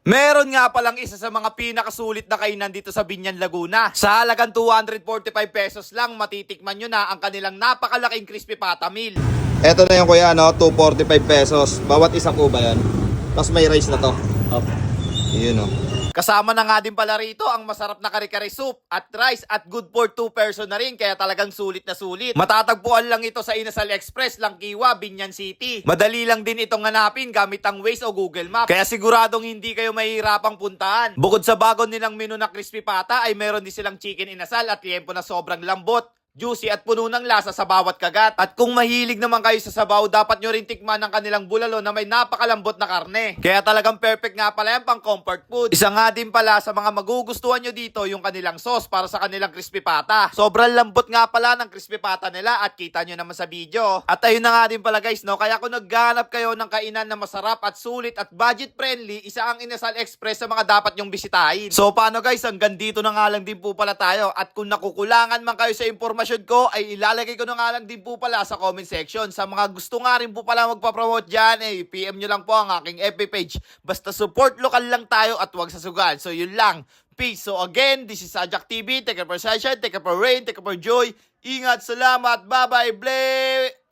Meron nga palang isa sa mga pinakasulit na kainan dito sa Biñan, Laguna. Sa halagang 245 pesos lang, matitikman nyo na ang kanilang napakalaking crispy pata meal. Eto na yung kuya, no? 245 pesos. Bawat isang po ba yan? Tapos may rice na to. Yun, no? Kasama na nga din pala rito ang masarap na kare-kare soup at rice at good for 2 person na rin, kaya talagang sulit na sulit. Matatagpuan lang ito sa Inasal Express, Langkiwa, Biñan City. Madali lang din itong hanapin gamit ang Waze o Google Maps, kaya siguradong hindi kayo mahihirapang puntahan. Bukod sa bago nilang menu na crispy pata, ay meron din silang chicken inasal at liempo na sobrang lambot, juicy at puno ng lasa sa bawat kagat. At kung mahilig naman kayo sa sabaw, dapat nyo rin tikman ang kanilang bulalo na may napakalambot na karne. Kaya talagang perfect nga pala yan pang comfort food. Isa nga din pala sa mga magugustuhan nyo dito yung kanilang sauce para sa kanilang crispy pata. Sobrang lambot nga pala ng crispy pata nila at kita nyo naman sa video. At ayun na nga din pala guys, no? Kaya kung naghahanap kayo ng kainan na masarap at sulit at budget friendly, isa ang Inasal Express sa mga dapat nyong bisitahin. So paano guys, hanggang dito na nga lang din po pala tayo. At kung nakukulangan man kayo sa impormasyon ko, ay ilalagay ko na nga lang din po pala sa comment section. Sa mga gusto nga rin po pala magpa-promote dyan, PM nyo lang po ang aking FB page. Basta support local lang tayo at wag sa sugal. So yun lang. Peace. So again, this is Sajak TV. Take care for Sunshine, take care for Rain, take care for Joy. Ingat, salamat, bye-bye, bleh!